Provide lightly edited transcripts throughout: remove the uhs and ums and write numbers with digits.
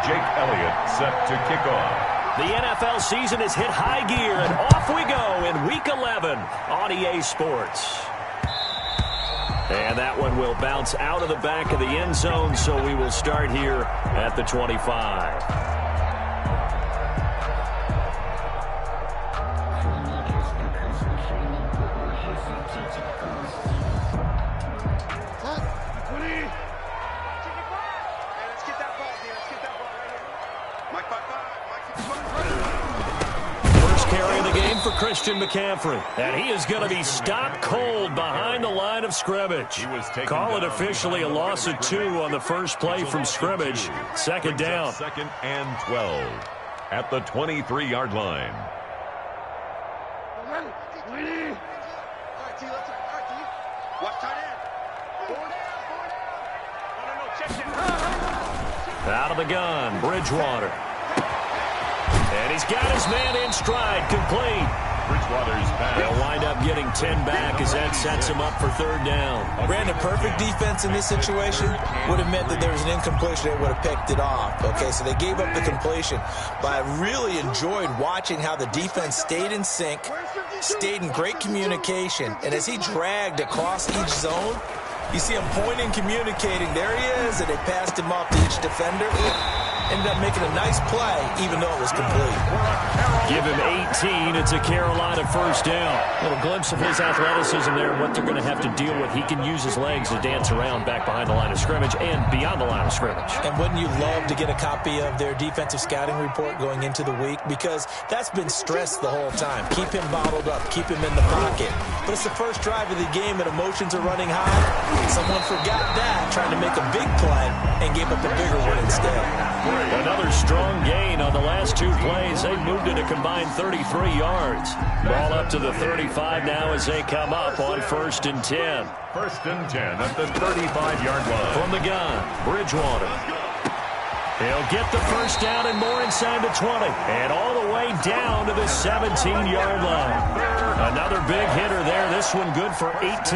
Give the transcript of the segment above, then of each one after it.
Jake Elliott set to kick off. The NFL season has hit high gear, and off we go in Week 11 on EA Sports. And that one will bounce out of the back of the end zone, so we will start here at the 25. Christian McCaffrey, and he is going to be stopped cold behind the line of scrimmage. Call it officially a loss of 2 on the first play from scrimmage. Second down. 2nd and 12 at the 23-yard line. Out of the gun, Bridgewater. And he's got his man in stride, complete. Bridgewater's pass. They'll wind up getting 10 back as that sets him up for 3rd down. Brandon, perfect defense in this situation would have meant that there was an incompletion. They would have picked it off. Okay, so they gave up the completion. But I really enjoyed watching how the defense stayed in sync, stayed in great communication. And as he dragged across each zone, you see him pointing, communicating. There he is, and they passed him off to each defender. Ended up making a nice play, even though it was complete. Give him 18. It's a Carolina 1st down. A little glimpse of his athleticism there and what they're going to have to deal with. He can use his legs to dance around back behind the line of scrimmage and beyond the line of scrimmage. And wouldn't you love to get a copy of their defensive scouting report going into the week? Because that's been stressed the whole time. Keep him bottled up. Keep him in the pocket. But it's the first drive of the game and emotions are running high. Someone forgot that, trying to make a big play and gave up a bigger one instead. Another strong gain on the last 2 plays. They moved it a combined 33 yards. Ball up to the 35 now as they come up on 1st and 10. 1st and 10 at the 35-yard line. From the gun, Bridgewater. He'll get the 1st down and more inside the 20. And all the way down to the 17-yard line. Another big hitter there. This one good for 18.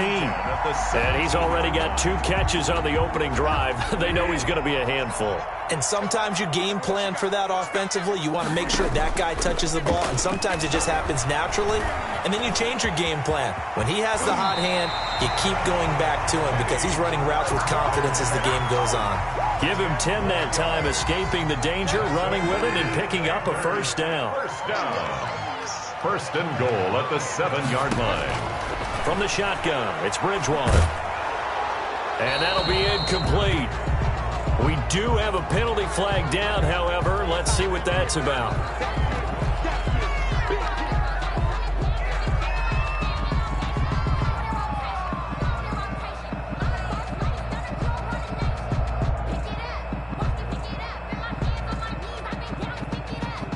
And he's already got 2 catches on the opening drive. They know he's going to be a handful. And sometimes you game plan for that offensively. You want to make sure that guy touches the ball. And sometimes it just happens naturally. And then you change your game plan. When he has the hot hand, you keep going back to him because he's running routes with confidence as the game goes on. Give him 10 that time, escaping the danger, running with it, and picking up a 1st down. 1st down. 1st and goal at the 7-yard line. From the shotgun, it's Bridgewater. And that'll be incomplete. We do have a penalty flag down, however. Let's see what that's about.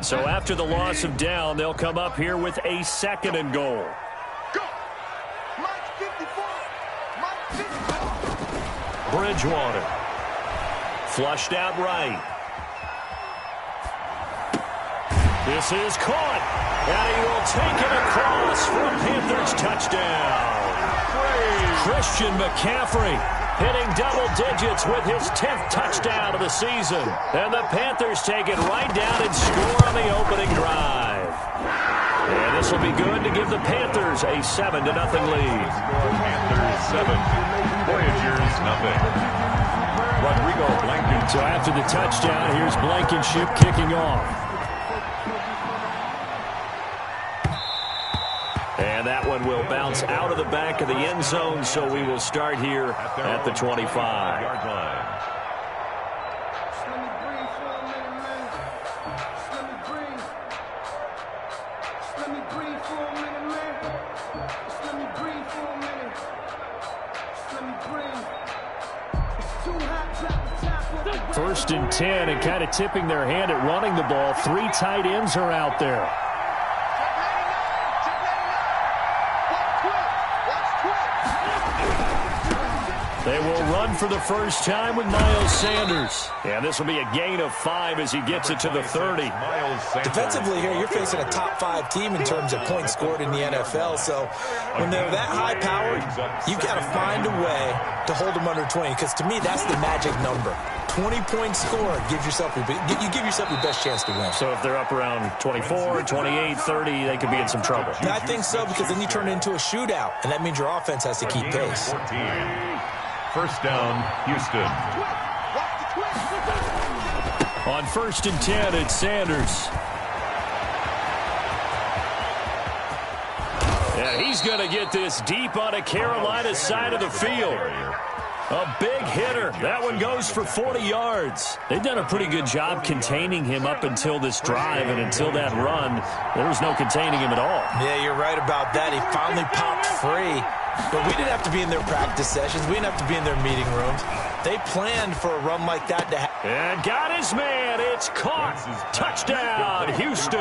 So after the loss of down, they'll come up here with a 2nd and goal. Bridgewater. Flushed out right. This is caught. And he will take it across for a Panthers touchdown. Christian McCaffrey hitting double digits with his 10th touchdown of the season. And the Panthers take it right down and score on the opening drive. And this will be good to give the Panthers a 7-0 lead. Panthers 7, Voyagers 0. Rodrigo Blankenship. So after the touchdown, here's Blankenship kicking off. And that one will bounce out of the back of the end zone, so we will start here at the 25-yard line. First and 10, and kind of tipping their hand at running the ball. 3 tight ends are out there. They will run for the first time with Miles Sanders. And this will be a gain of 5 as he gets it to the 30. Defensively here, you're facing a top 5 team in terms of points scored in the NFL. So when they're that high-powered, you've got to find a way to hold them under 20. Because to me, that's the magic number. 20-point score gives yourself you give yourself your best chance to win. So if they're up around 24, 28, 30, they could be in some trouble. I think so, because then you turn it into a shootout, and that means your offense has to keep pace. 14. First down, Houston. On 1st and 10, it's Sanders. And he's going to get this deep on a Carolina side of the field. A big hitter. That one goes for 40 yards. They've done a pretty good job containing him up until this drive, and until that run, there was no containing him at all. Yeah, you're right about that. He finally popped free. But we didn't have to be in their practice sessions. We didn't have to be in their meeting rooms. They planned for a run like that to happen. And got his man. It's caught. Touchdown, Houston.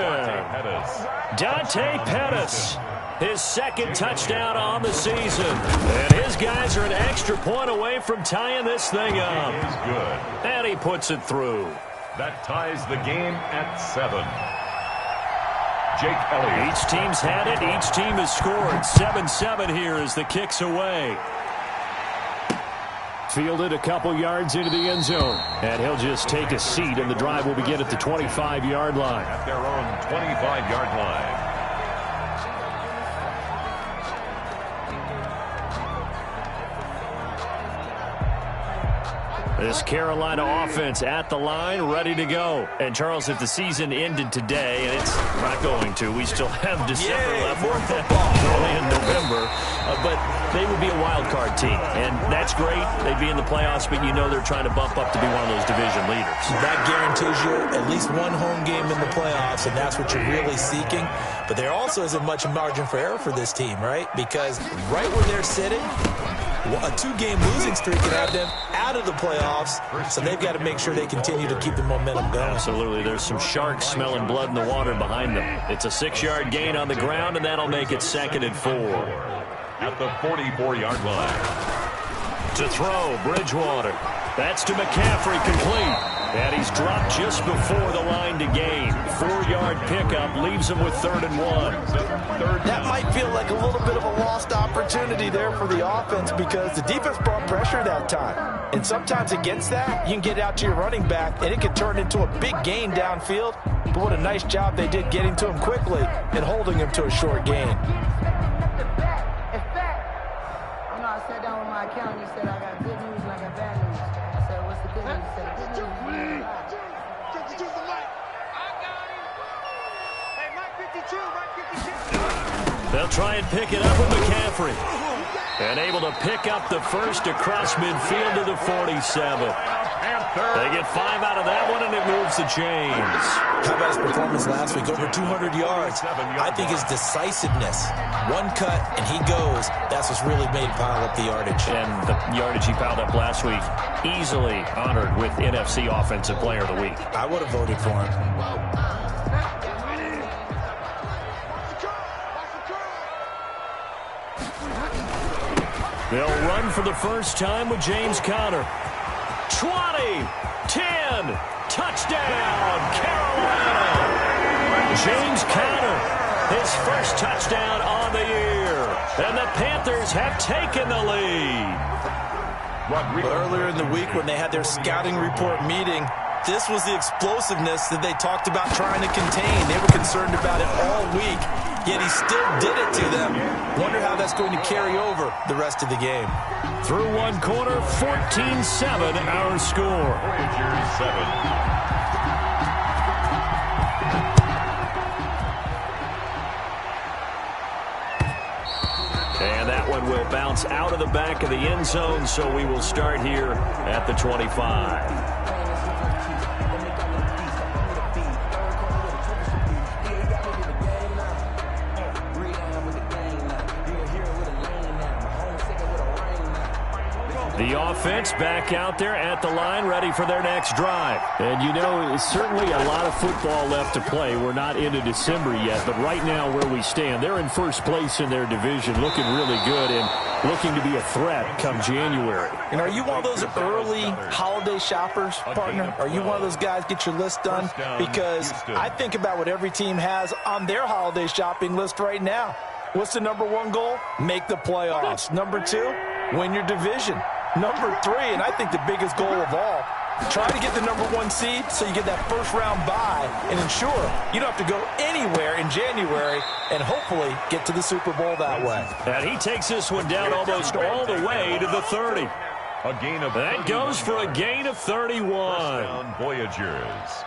Dante Pettis. His 2nd touchdown on the season. And his guys are an extra point away from tying this thing up. And he puts it through. That ties the game at 7. Jake Elliott. Each team's had it. Each team has scored. 7-7 here as the kick's away. Fielded a couple yards into the end zone. And he'll just take a seat, and the drive will begin at the 25-yard line. At their own 25-yard line. This Carolina offense at the line, ready to go. And, Charles, if the season ended today, and it's not going to, we still have December left. More football. Early in November. But they would be a wild card team. And that's great. They'd be in the playoffs, but you know they're trying to bump up to be one of those division leaders. That guarantees you at least one home game in the playoffs, and that's what you're really seeking. But there also isn't much margin for error for this team, right? Because right where they're sitting, a 2-game losing streak can have them out of the playoffs, so they've got to make sure they continue to keep the momentum going. Absolutely. There's some sharks smelling blood in the water behind them. It's a 6-yard gain on the ground, and that'll make it 2nd and 4. At the 44-yard line. To throw, Bridgewater. That's to McCaffrey, complete. And he's dropped just before the line to gain. 4-yard pickup leaves him with 3rd and 1. That might feel like a little bit of a lost opportunity there for the offense, because the defense brought pressure that time. And sometimes against that, you can get out to your running back, and it can turn into a big gain downfield. But what a nice job they did getting to him quickly and holding him to a short gain. I sat down with my accountant. He said, I got good news and I got bad news. I said, what's the good news? He said, good news. They'll try and pick it up with McCaffrey. And able to pick up the first across midfield to the 47. They get 5 out of that one, and it moves the chains. How about his performance last week? Over 200 yards. I think his decisiveness. One cut, and he goes. That's what's really made him pile up the yardage. And the yardage he piled up last week, easily honored with NFC Offensive Player of the Week. I would have voted for him. They'll run for the first time with James Conner. 20, 10, touchdown, Carolina. James Conner, his first touchdown on the year. And the Panthers have taken the lead. But earlier in the week when they had their scouting report meeting, this was the explosiveness that they talked about trying to contain. They were concerned about it all week, yet he still did it to them. Wonder how that's going to carry over the rest of the game. Through one quarter, 14-7 our score. Voyager 7. And that one will bounce out of the back of the end zone, so we will start here at the 25. The offense back out there at the line, ready for their next drive. And, you know, it's certainly a lot of football left to play. We're not into December yet, but right now where we stand, they're in first place in their division, looking really good and looking to be a threat come January. And are you one of those early holiday shoppers, partner? Are you one of those guys get your list done? Because I think about what every team has on their holiday shopping list right now. What's the number one goal? Make the playoffs. Number two, win your division. Number three, and I think the biggest goal of all, try to get the number one seed so you get that first round bye and ensure you don't have to go anywhere in January and hopefully get to the Super Bowl that way. And he takes this one down almost all the way to the 30. A gain of that goes for a gain of 31. First down, Voyagers.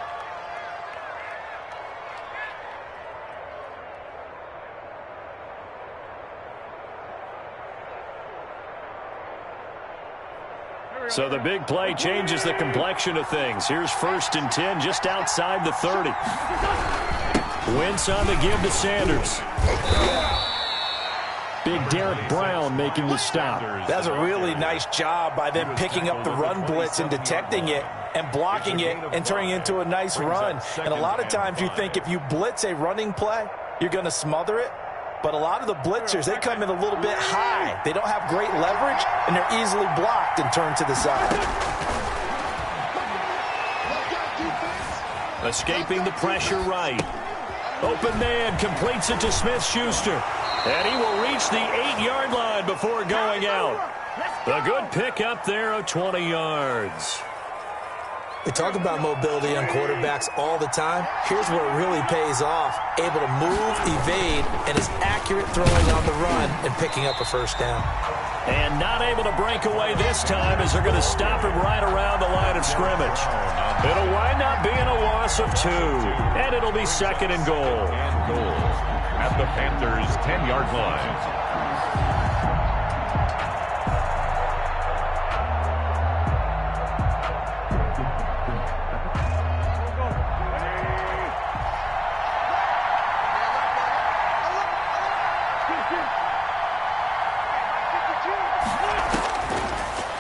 So the big play changes the complexion of things. Here's 1st and 10 just outside the 30. Wentz on the give to Sanders. Big Derek Brown making the stop. That's a really nice job by them picking up the run blitz and detecting it and blocking it and turning it into a nice run. And a lot of times you think if you blitz a running play, you're going to smother it. But a lot of the blitzers, they come in a little bit high. They don't have great leverage, and they're easily blocked and turned to the side. Escaping the pressure right. Open man completes it to Smith-Schuster. And he will reach the 8-yard line before going out. A good pick up there of 20 yards. We talk about mobility on quarterbacks all the time. Here's where it really pays off. Able to move, evade, and is accurate throwing on the run and picking up a first down. And not able to break away this time as they're going to stop him right around the line of scrimmage. It'll wind up being a loss of 2. And it'll be 2nd and goal. At the Panthers' 10-yard line.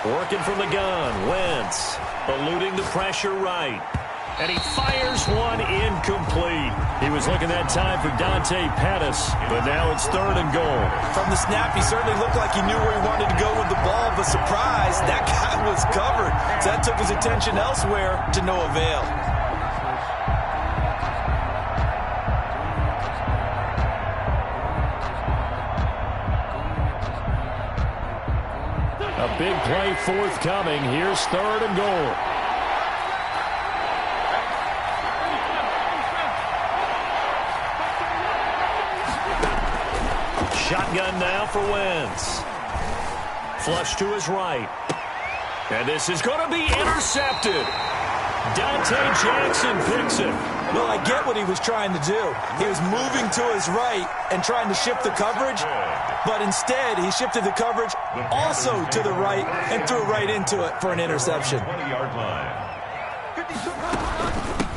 Working from the gun, Wentz eluding the pressure right. And he fires one incomplete. He was looking that time for Dante Pettis, but now it's 3rd and goal. From the snap, he certainly looked like he knew where he wanted to go with the ball, but surprise, that guy was covered. So that took his attention elsewhere to no avail. A big play forthcoming. Here's 3rd and goal. Shotgun now for Wentz. Flush to his right. And this is going to be intercepted. Dante Jackson picks it. Well, I get what he was trying to do. He was moving to his right and trying to shift the coverage, but instead he shifted the coverage also to the right and threw right into it for an interception. 20-yard line.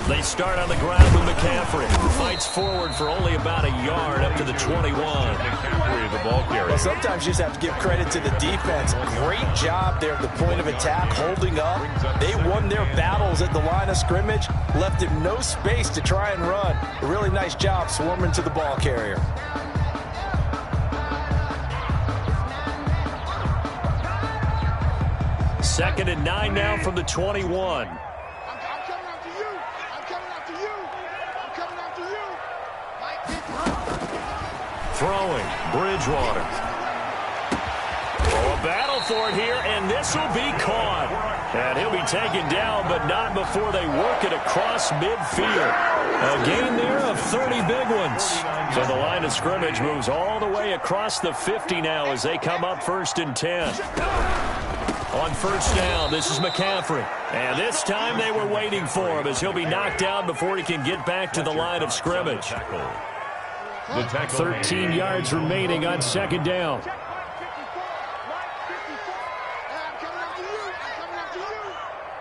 They start on the ground with McCaffrey. Fights forward for only about a yard up to the 21. McCaffrey, the ball carrier. Well, sometimes you just have to give credit to the defense. Great job there at the point of attack, holding up. They won their battles at the line of scrimmage, left him no space to try and run. A really nice job swarming to the ball carrier. Second and 9 now from the 21. Throwing, Bridgewater. Oh, a battle for it here, and this will be caught. And he'll be taken down, but not before they work it across midfield. A gain there of 30 big ones. So the line of scrimmage moves all the way across the 50 now as they come up 1st and 10. On 1st down, this is McCaffrey. And this time they were waiting for him as he'll be knocked down before he can get back to the line of scrimmage. 13 yards remaining on 2nd down.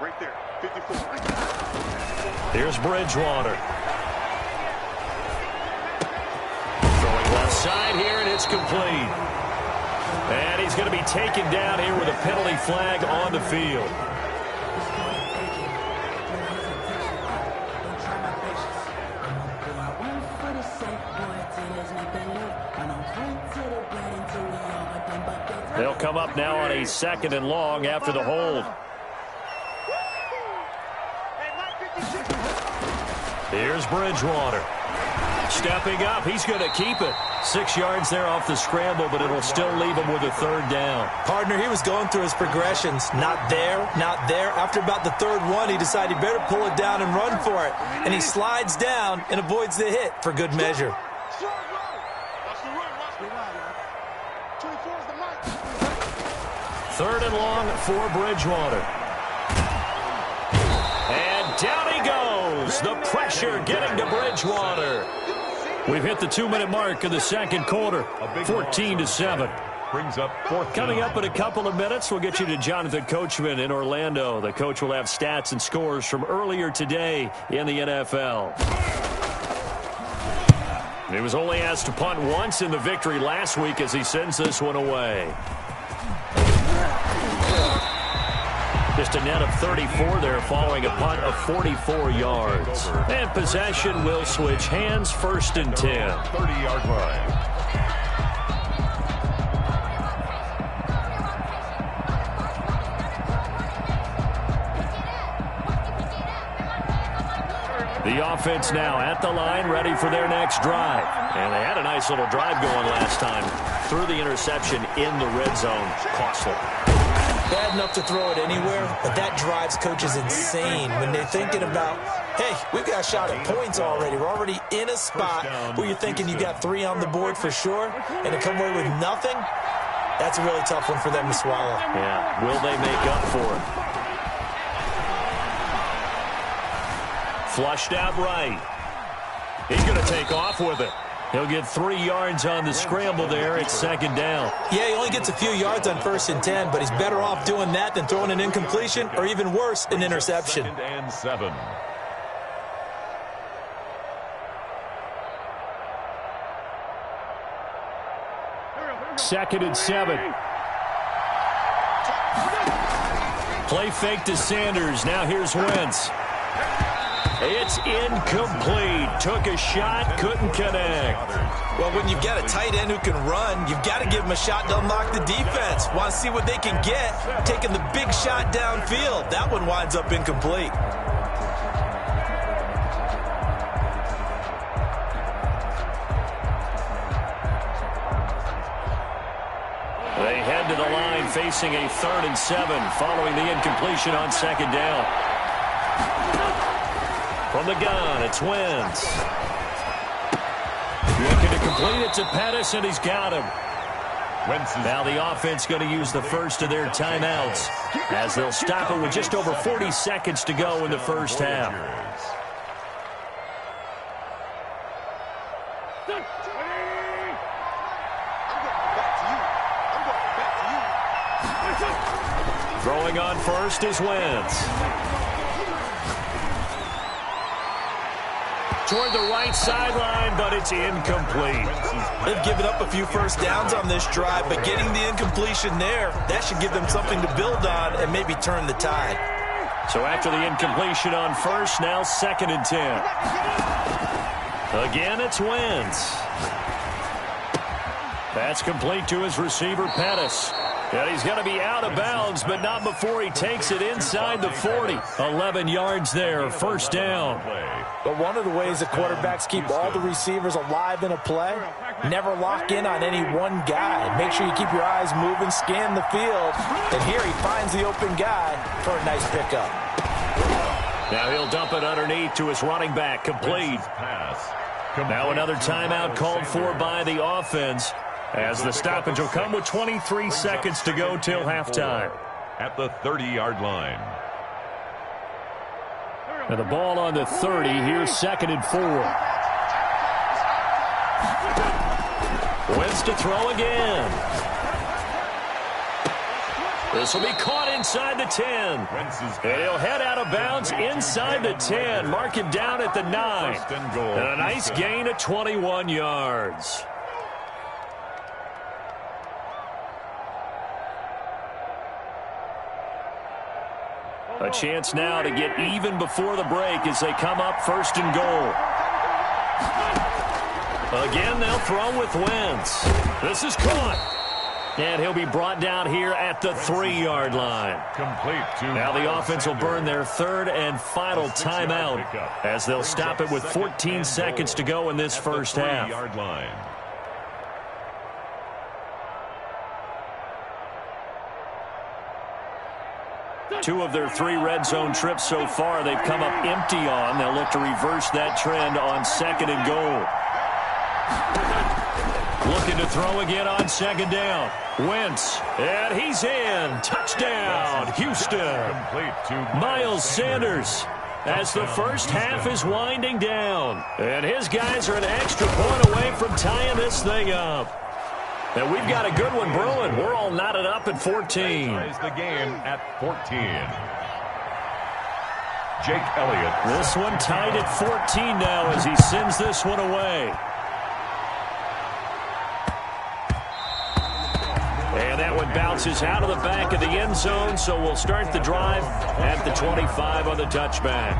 Right there, 54. Here's Bridgewater. Throwing left side here, and it's complete. And he's going to be taken down here with a penalty flag on the field. They'll come up now on a 2nd and long after the hold. Here's Bridgewater. Stepping up, he's going to keep it. 6 yards there off the scramble, but it'll still leave him with a 3rd down. Partner, he was going through his progressions. Not there, not there. After about the 3rd one, he decided he better pull it down and run for it. And he slides down and avoids the hit for good measure. 3rd and long for Bridgewater. And down he goes. The pressure getting to Bridgewater. We've hit the 2-minute mark of the 2nd quarter. 14-7. Brings up 4th. Coming up in a couple of minutes, we'll get you to Jonathan Coachman in Orlando. The coach will have stats and scores from earlier today in the NFL. He was only asked to punt once in the victory last week as he sends this one away. Just a net of 34 there following a punt of 44 yards. And possession will switch hands, 1st and 10. 30-yard line. The offense now at the line, ready for their next drive. And they had a nice little drive going last time. Threw the interception in the red zone. Costly. Bad enough to throw it anywhere, but that drives coaches insane when they're thinking about, hey, we've got a shot at points already. We're already in a spot where you're thinking you got 3 on the board for sure, and to come away with nothing, that's a really tough one for them to swallow. Yeah, will they make up for it? Flushed out right. He's going to take off with it. He'll get 3 yards on the scramble there. It's 2nd down. Yeah, he only gets a few yards on 1st and 10, but he's better off doing that than throwing an incompletion or even worse, an interception. 2nd and 7. Second and 7. Play fake to Sanders. Now here's Wentz. It's incomplete. Took a shot, couldn't connect. Well, when you've got a tight end who can run, you've got to give him a shot to unlock the defense. Want to see what they can get, taking the big shot downfield. That one winds up incomplete. They head to the line facing a 3rd and 7 following the incompletion on 2nd down. From the gun, it's Wentz. Looking to complete it to Pettis, and he's got him. Now the offense going to use the first of their timeouts as they'll stop it with just over 40 seconds to go in the first half. Throwing on first is Wentz. Toward the right sideline, but it's incomplete. They've given up a few first downs on this drive, but getting the incompletion there, that should give them something to build on and maybe turn the tide. So after the incompletion on first, now 2nd and 10. Again, it's Wentz. That's complete to his receiver, Pettis. And he's going to be out of bounds, but not before he takes it inside the 40. 11 yards there, 1st down. But one of the ways that quarterbacks keep all the receivers alive in a play, never lock in on any one guy. Make sure you keep your eyes moving, scan the field. And here he finds the open guy for a nice pickup. Now he'll dump it underneath to his running back, complete. Now another timeout called for by the offense, as the stoppage will come with 23 seconds to go till halftime. At the 30-yard line. And the ball on the 30. Here's 2nd and 4. Wentz to throw again. This will be caught inside the 10. And he'll head out of bounds inside the 10. Mark him down at the 9. And a nice gain of 21 yards. A chance now to get even before the break as they come up 1st and goal. Again, they'll throw with Wentz. This is caught. And he'll be brought down here at the 3-yard line. Complete to now the offense will burn their 3rd and final timeout as they'll stop it with 14 seconds to go in this first half. Line. Two of their 3 red zone trips so far they've come up empty on. They'll look to reverse that trend on 2nd and goal. Looking to throw again on 2nd down. Wentz, and he's in. Touchdown, Houston. Miles Sanders as the first half is winding down. And his guys are an extra point away from tying this thing up. And we've got a good one brewing. We're all knotted up at 14. Ties the game at 14. Jake Elliott. This one tied at 14 now as he sends this one away. And that one bounces out of the back of the end zone, so we'll start the drive at the 25 on the touchback.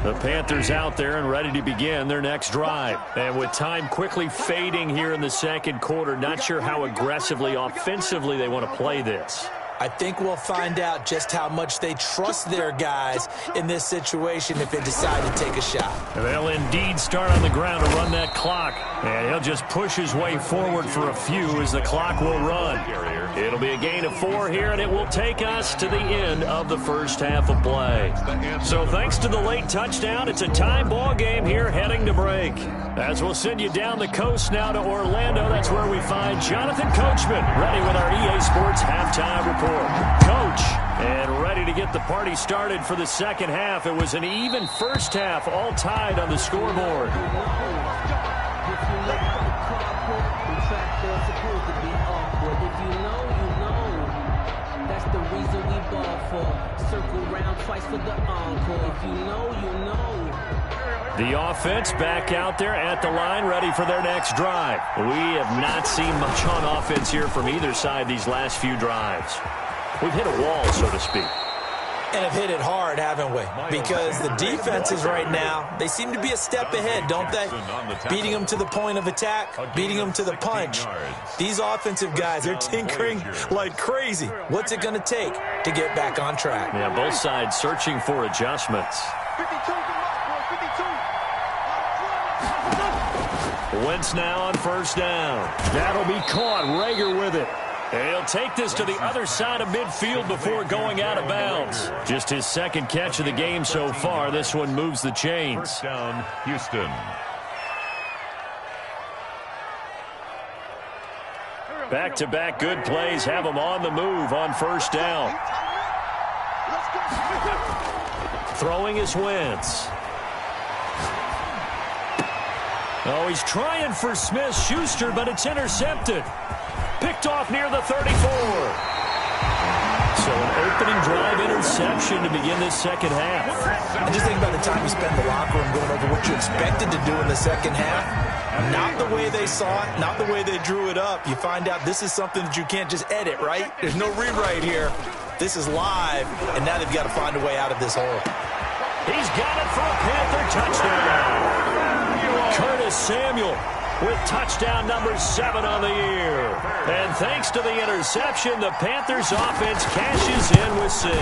The Panthers out there and ready to begin their next drive. And with time quickly fading here in the 2nd quarter, not sure how aggressively, offensively they want to play this. I think we'll find out just how much they trust their guys in this situation if they decide to take a shot. And they'll indeed start on the ground to run that clock. And he'll just push his way forward for a few as the clock will run. It'll be a gain of 4 here, and it will take us to the end of the first half of play. So thanks to the late touchdown, it's a tie ball game here heading to break. As we'll send you down the coast now to Orlando, that's where we find Jonathan Coachman ready with our EA Sports halftime report. Coach, and ready to get the party started for the 2nd half. It was an even first half, all tied on the scoreboard. The offense back out there at the line, ready for their next drive. We have not seen much on offense here from either side these last few drives. We've hit a wall, so to speak. And have hit it hard, haven't we? Because the defenses right now, they seem to be a step ahead, don't they? Beating them to the point of attack, beating them to the punch. These offensive guys, they're tinkering like crazy. What's it going to take to get back on track? Yeah, both sides searching for adjustments. 52. Wentz now on 1st down. That'll be caught. Rager with it. He'll take this to the other side of midfield before going out of bounds. Just his 2nd catch of the game so far. This one moves the chains. 1st down, Houston. Back-to-back good plays have him on the move on 1st down. Throwing is Wentz. Oh, he's trying for Smith-Schuster, but it's intercepted. Picked off near the 34. So an opening drive interception to begin this 2nd half. And just think about the time you spend in the locker room going over what you expected to do in the 2nd half. Not the way they saw it, not the way they drew it up. You find out this is something that you can't just edit, right? There's no rewrite here. This is live, and now they've got to find a way out of this hole. He's got it for a Panther touchdown. Curtis Samuel with touchdown number 7 on the year. And thanks to the interception, the Panthers offense cashes in with 6.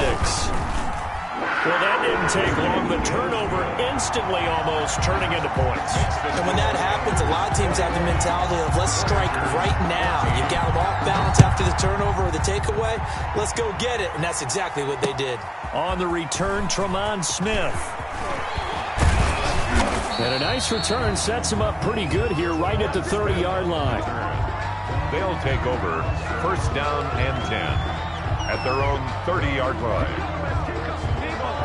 Well, that didn't take long. The turnover instantly almost turning into points. And when that happens, a lot of teams have the mentality of let's strike right now. You've got them off balance after the turnover or the takeaway. Let's go get it. And that's exactly what they did. On the return, Tremont Smith. And a nice return sets him up pretty good here right at the 30-yard line. They'll take over 1st down and 10 at their own 30-yard line.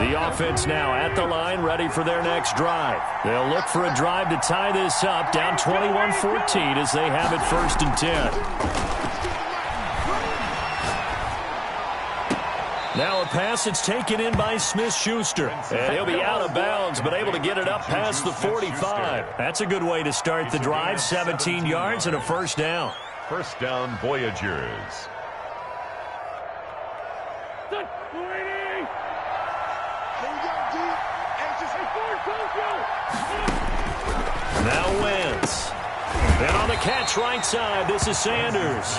The offense now at the line, ready for their next drive. They'll look for a drive to tie this up, down 21-14 as they have it 1st and 10. Now a pass that's taken in by Smith-Schuster. And he'll be out of bounds, but able to get it up past the 45. That's a good way to start the drive. 17 yards and a 1st down. 1st down, Voyagers. Now Wentz. And on the catch right side, this is Sanders.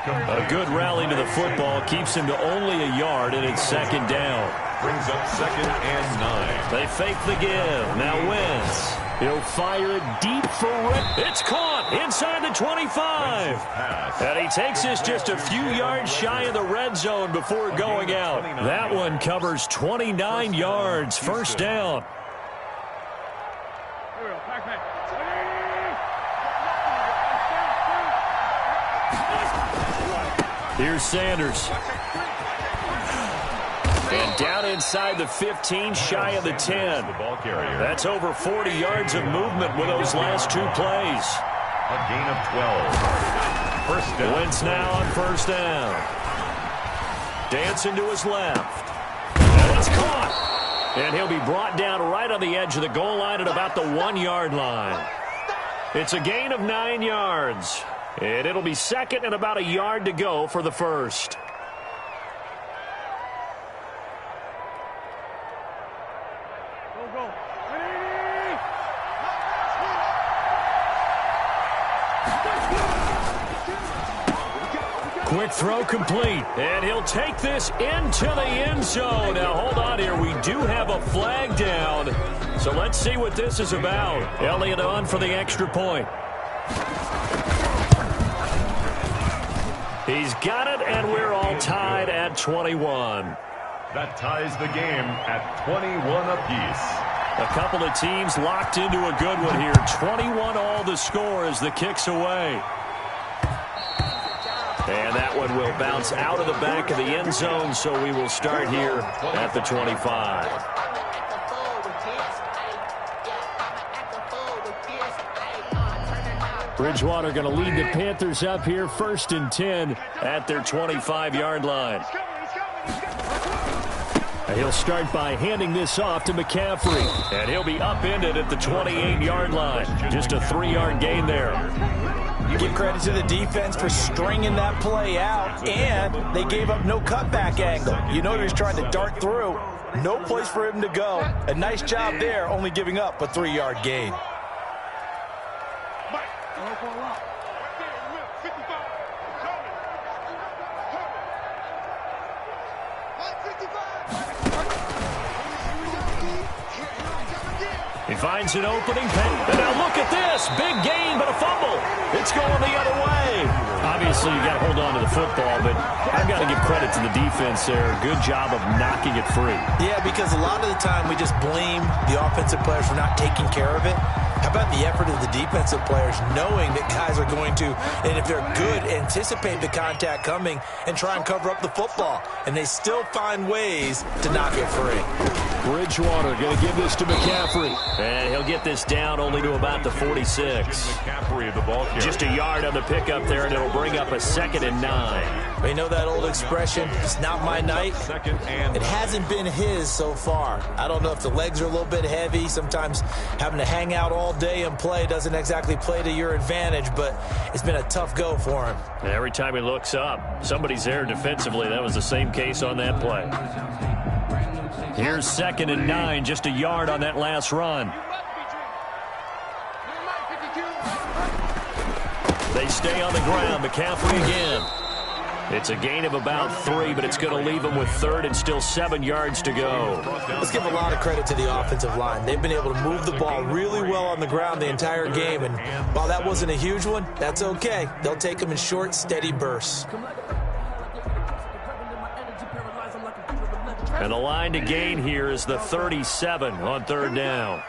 A good rally to the football keeps him to only a yard, and it's second down. Brings up 2nd and 9. They fake the give. Now Wentz. He'll fire it deep for Rick. It's caught inside the 25. And he takes this just a few yards shy of the red zone before going out. That one covers 29 yards. First down. Here's Sanders. And down inside the 15, shy of the 10. That's over 40 yards of movement with those last 2 plays. A gain of 12. First down. Wentz now on first down. Dancing to his left. And it's caught. And he'll be brought down right on the edge of the goal line at about the 1-yard line. It's a gain of 9 yards. And it'll be second and about a yard to go for the first. Quick throw complete. And he'll take this into the end zone. Now, hold on here. We do have a flag down. So let's see what this is about. Elliott on for the extra point. He's got it, and we're all tied at 21. That ties the game at 21 apiece. A couple of teams locked into a good one here. 21 all the score as the kick's away. And that one will bounce out of the back of the end zone, so we will start here at the 25. Bridgewater going to lead the Panthers up here, 1st and 10 at their 25-yard line. He'll start by handing this off to McCaffrey. And he'll be upended at the 28-yard line. Just a 3-yard gain there. You give credit to the defense for stringing that play out, and they gave up no cutback angle. You know he was trying to dart through. No place for him to go. A nice job there, only giving up a 3-yard gain. He finds an opening. And now look at this. Big gain, but a fumble. It's going the other way. Obviously, you got to hold on to the football, but I've got to give credit to the defense there. Good job of knocking it free. Yeah, because a lot of the time we just blame the offensive players for not taking care of it. How about the effort of the defensive players knowing that guys are going to, and if they're good, anticipate the contact coming and try and cover up the football. And they still find ways to knock it free. Bridgewater going to give this to McCaffrey. And he'll get this down only to about the 46. McCaffrey of the ball carrier. Just a yard on the pickup there, and it'll bring up a 2nd and 9. You know that old expression, it's not my night? 2nd and It hasn't been his so far. I don't know if the legs are a little bit heavy. Sometimes having to hang out all day and play doesn't exactly play to your advantage, but it's been a tough go for him. And every time he looks up, somebody's there defensively. That was the same case on that play. Here's 2nd and 9, just a yard on that last run. They stay on the ground. McCaffrey again. It's a gain of about 3, but it's going to leave them with 3rd and still 7 yards to go. Let's give a lot of credit to the offensive line. They've been able to move the ball really well on the ground the entire game, and while that wasn't a huge one, that's okay. They'll take them in short, steady bursts. And the line to gain here is the 37 on 3rd down.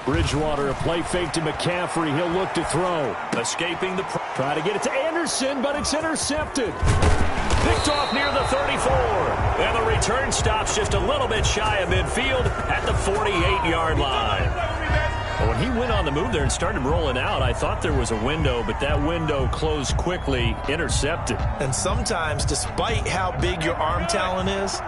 Bridgewater, a play fake to McCaffrey. He'll look to throw. Escaping the... Try to get it to Anderson, but it's intercepted. Picked off near the 34. And the return stops just a little bit shy of midfield at the 48-yard line. When he went on the move there and started rolling out, I thought there was a window, but that window closed quickly, intercepted. And sometimes, despite how big your arm talent is,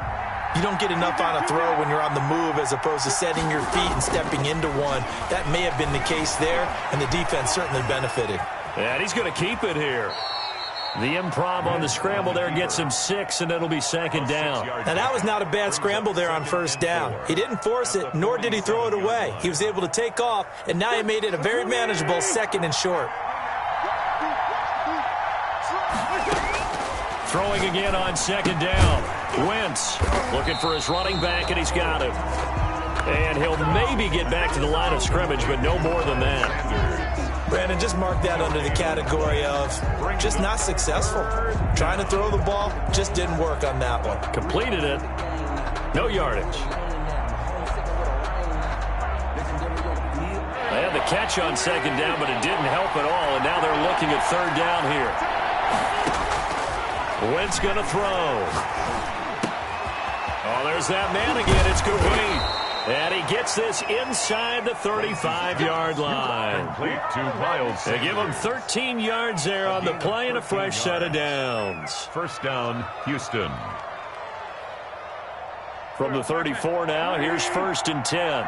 you don't get enough on a throw when you're on the move as opposed to setting your feet and stepping into one. That may have been the case there, and the defense certainly benefited. And he's going to keep it here. The improv on the scramble there gets him 6, and it'll be second down. Now, that was not a bad scramble there on first down. He didn't force it, nor did he throw it away. He was able to take off, and now he made it a very manageable 2nd and short. Throwing again on 2nd down. Wentz looking for his running back, and he's got him. And he'll maybe get back to the line of scrimmage, but no more than that. Brandon, just mark that under the category of just not successful. Trying to throw the ball, just didn't work on that one. Completed it. No yardage. They had the catch on 2nd down, but it didn't help at all, and now they're looking at 3rd down here. Wentz going to throw. Oh, there's that man again. It's complete. And he gets this inside the 35-yard line. Complete to Miles. They give him 13 yards there on the play and a fresh set of downs. First down, Houston. From the 34 now, here's 1st and 10.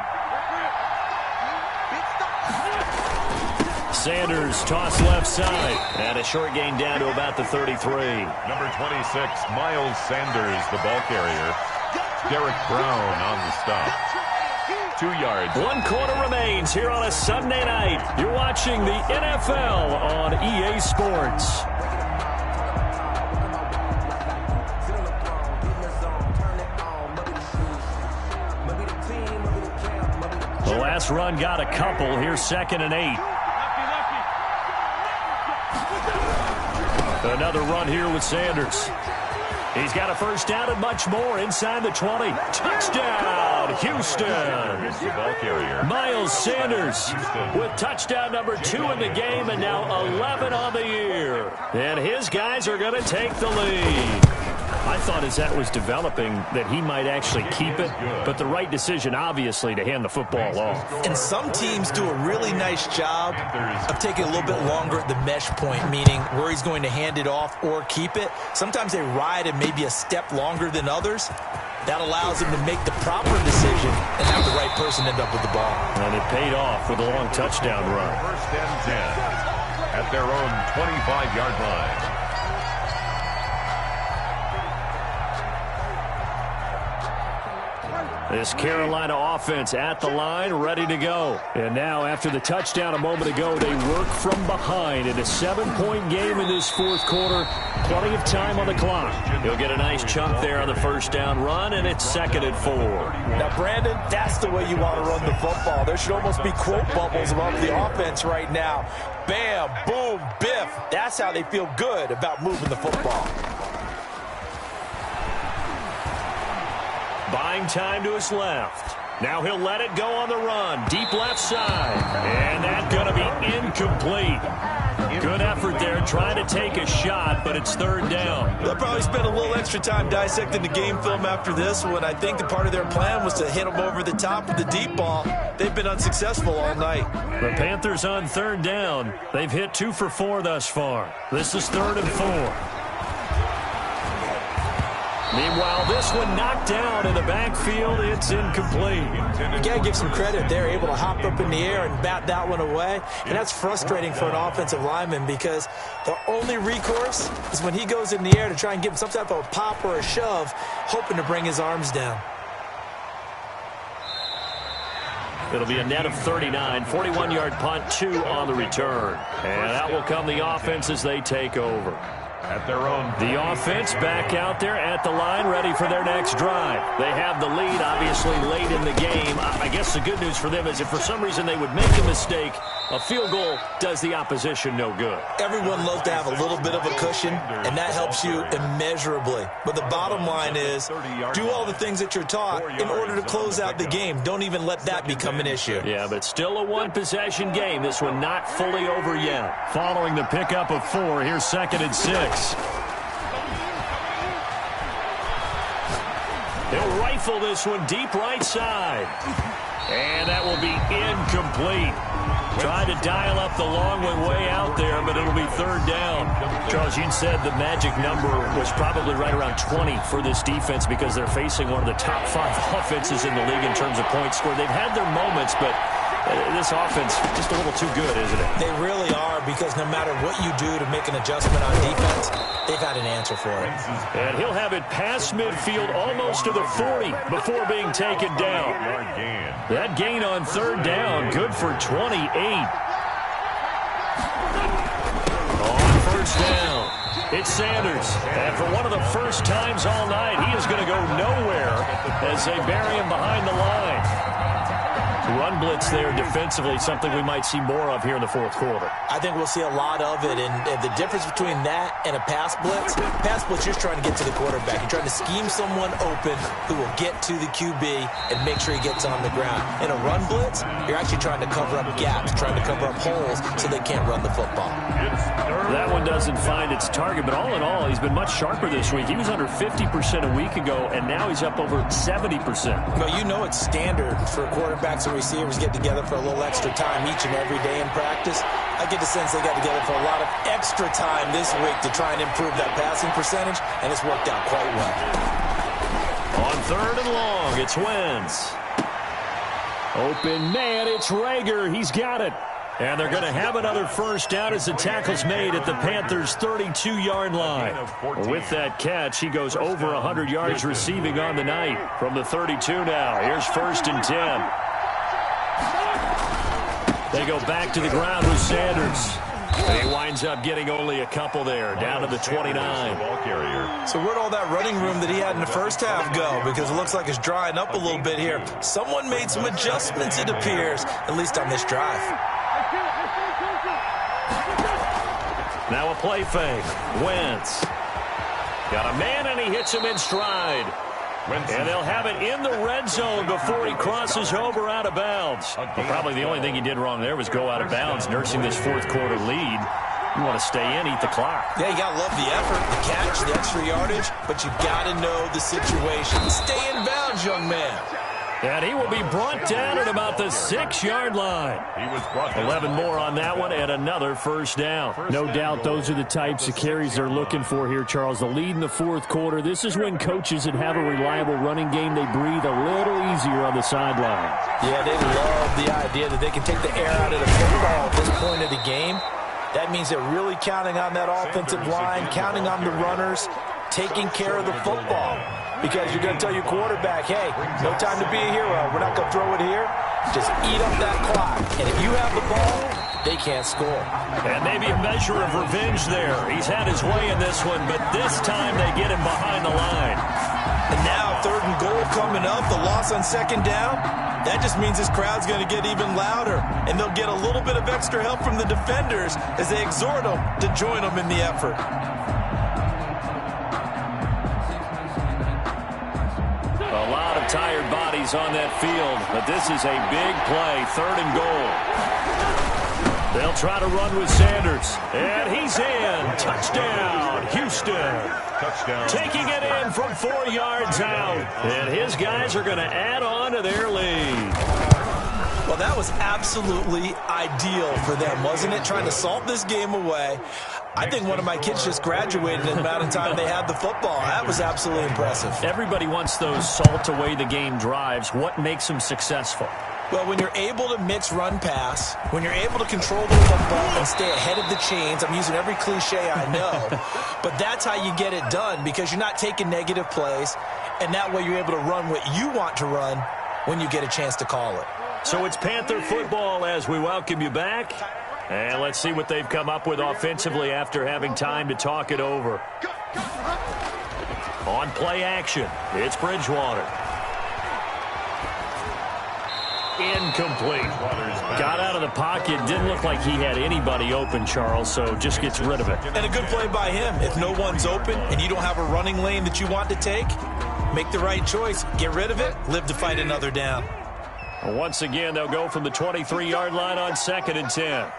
Sanders toss left side. And a short gain down to about the 33. Number 26, Miles Sanders, the ball carrier. Derek Brown on the stop. 2 yards. 1 quarter remains here on a Sunday night. You're watching the NFL on EA Sports. The last run got a couple. Here's 2nd and 8. Another run here with Sanders. He's got a first down and much more inside the 20. Touchdown, Houston. The ball carrier. Miles Sanders with touchdown number 2 in the game and now 11 on the year. And his guys are going to take the lead. I thought as that was developing that he might actually keep it, but the right decision, obviously, to hand the football off. And some teams do a really nice job of taking a little bit longer at the mesh point, meaning where he's going to hand it off or keep it. Sometimes they ride it maybe a step longer than others. That allows him to make the proper decision and have the right person end up with the ball. And it paid off with a long touchdown run. First and 10 at their own 25-yard line. This Carolina offense at the line, ready to go. And now, after the touchdown a moment ago, they work from behind in a 7-point game in this 4th quarter. Plenty of time on the clock. He'll get a nice chunk there on the first down run, and it's 2nd and 4. Now, Brandon, that's the way you want to run the football. There should almost be quote bubbles above the offense right now. Bam, boom, biff. That's how they feel good about moving the football. Buying time to his left. Now he'll let it go on the run. Deep left side. And that's going to be incomplete. Good effort there trying to take a shot, but it's 3rd down. They'll probably spend a little extra time dissecting the game film after this one. I think the part of their plan was to hit them over the top with the deep ball. They've been unsuccessful all night. The Panthers on 3rd down. They've hit 2 for 4 thus far. This is 3rd and 4. Meanwhile, this one knocked down in the backfield. It's incomplete. You got to give some credit. They're able to hop up in the air and bat that one away. And that's frustrating for an offensive lineman because the only recourse is when he goes in the air to try and give him some type of a pop or a shove, hoping to bring his arms down. It'll be a net of 39, 41-yard punt, 2 on the return. And that will come the offense as they take over. At their own. The offense back out there at the line, ready for their next drive. They have the lead, obviously, late in the game. I guess the good news for them is if for some reason they would make a mistake, a field goal does the opposition no good. Everyone loves to have a little bit of a cushion, and that helps you immeasurably. But the bottom line is, do all the things that you're taught in order to close out the game. Don't even let that become an issue. Yeah, but still a one-possession game. This one not fully over yet. Following the pickup of 4, here's 2nd and 6. He'll rifle this one deep right side. And that will be incomplete. Tried to dial up the long one way out there, but it'll be 3rd down. Charles, you said the magic number was probably right around 20 for this defense because they're facing one of the top 5 offenses in the league in terms of points scored. They've had their moments, but This offense just a little too good, isn't it? They really are, because no matter what you do to make an adjustment on defense, they've got an answer for it. And he'll have it past midfield almost to the 40 before being taken down. That gain on third down, good for 28. On first down, it's Sanders. And for one of the first times all night, he is going to go nowhere as they bury him behind the line. Run blitz there defensively, something we might see more of here in the fourth quarter. I think we'll see a lot of it, and the difference between that and a pass blitz, you're just trying to get to the quarterback. You're trying to scheme someone open who will get to the QB and make sure he gets on the ground. In a run blitz, you're actually trying to cover up gaps, trying to cover up holes so they can't run the football. That one doesn't find its target, but all in all, he's been much sharper this week. He was under 50% a week ago, and now he's up over 70%. Well, you know it's standard for quarterbacks and receivers get together for a little extra time each and every day in practice. I get the sense they got together for a lot of extra time this week to try and improve that passing percentage, and it's worked out quite well. On third and long, it's Wentz. Open man, it's Rager. He's got it. And they're going to have another first down as the tackle's made at the Panthers' 32-yard line. With that catch, he goes over 100 yards receiving on the night from the 32 now. Here's first and 10. They go back to the ground with Sanders. He winds up getting only a couple there, down to the 29. So where'd all that running room that he had in the first half go? Because it looks like it's drying up a little bit here. Someone made some adjustments, it appears, at least on this drive. Now a play fake. Wentz. Got a man, and he hits him in stride. And they'll have it in the red zone before he crosses over out of bounds. Well, probably the only thing he did wrong there was go out of bounds, nursing this fourth quarter lead. You want to stay in, eat the clock. Yeah, you got to love the effort, the catch, the extra yardage, but you got to know the situation. Stay in bounds, young man. And he will be brought down at about the 6-yard line. 11 more on that one and another first down. No doubt those are the types of carries they're looking for here, Charles. The lead in the fourth quarter. This is when coaches that have a reliable running game, they breathe a little easier on the sideline. Yeah, they love the idea that they can take the air out of the football at this point of the game. That means they're really counting on that offensive line, counting on the runners, taking care of the football. Because you're going to tell your quarterback, hey, no time to be a hero. We're not going to throw it here. Just eat up that clock. And if you have the ball, they can't score. And maybe a measure of revenge there. He's had his way in this one, but this time they get him behind the line. And now third and goal coming up, the loss on second down. That just means this crowd's going to get even louder. And they'll get a little bit of extra help from the defenders as they exhort them to join them in the effort. A lot of tired bodies on that field, but this is a big play, third and goal. They'll try to run with Sanders, and he's in. Touchdown, Houston. Touchdown. Taking it in from 4 yards out, and his guys are going to add on to their lead. Well, that was absolutely ideal for them, wasn't it? Trying to salt this game away. I think one of my kids just graduated in the amount of time they had the football. That was absolutely impressive. Everybody wants those salt-away-the-game drives. What makes them successful? Well, when you're able to mix run-pass, when you're able to control the football and stay ahead of the chains, I'm using every cliche I know, but that's how you get it done because you're not taking negative plays, and that way you're able to run what you want to run when you get a chance to call it. So it's Panther football as we welcome you back. And let's see what they've come up with offensively after having time to talk it over. On play action, it's Bridgewater. Incomplete. Got out of the pocket. Didn't look like he had anybody open, Charles, so just gets rid of it. And a good play by him. If no one's open and you don't have a running lane that you want to take, make the right choice. Get rid of it. Live to fight another down. Once again, they'll go from the 23-yard line on 2nd and 10.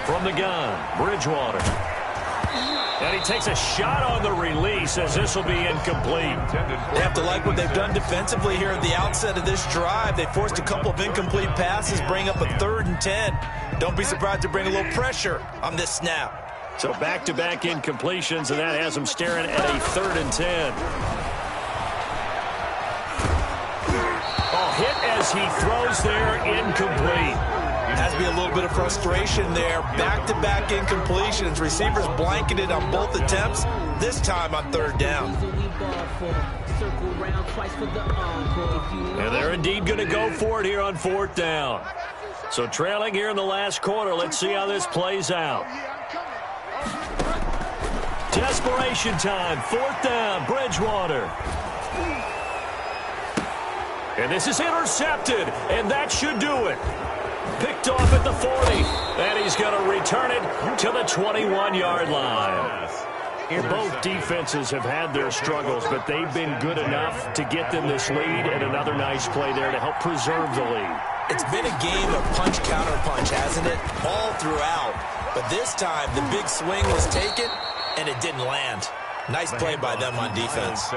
From the gun, Bridgewater. And he takes a shot on the release as this will be incomplete. They have to like what they've done defensively here at the outset of this drive. They forced a couple of incomplete passes, bring up a 3rd and 10. Don't be surprised to bring a little pressure on this snap. So back-to-back incompletions, and that has them staring at a 3rd and 10. Oh, hit as he throws there, incomplete. Has to be a little bit of frustration there. Back-to-back incompletions. Receivers blanketed on both attempts, this time on 3rd down. And they're indeed going to go for it here on 4th down. So trailing here in the last quarter. Let's see how this plays out. Desperation time. 4th down, Bridgewater. And this is intercepted, and that should do it. Picked off at the 40, and he's going to return it to the 21-yard line. Both defenses have had their struggles, but they've been good enough to get them this lead, and another nice play there to help preserve the lead. It's been a game of punch-counter-punch, hasn't it? All throughout. But this time, the big swing was taken, and it didn't land. Nice play by them on defense.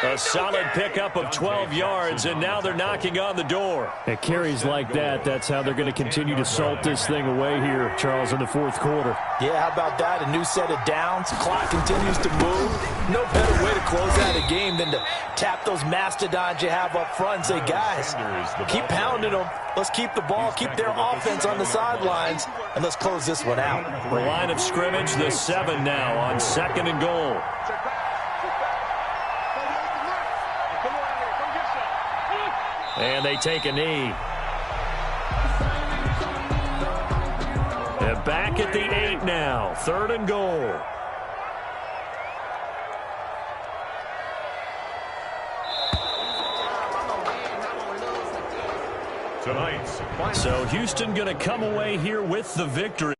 A solid pickup of 12 yards, and now they're knocking on the door. At carries like that, that's how they're going to continue to salt this thing away here, Charles, in the 4th quarter. Yeah, how about that? A new set of downs. Clock continues to move. No better way to close out a game than to tap those mastodons you have up front and say, guys, keep pounding them. Let's keep the ball, keep their offense on the sidelines, and let's close this one out. The line of scrimmage, the 7 now on 2nd and goal. And they take a knee. And back at the 8 now. 3rd and goal. Tonight's So Houston going to come away here with the victory.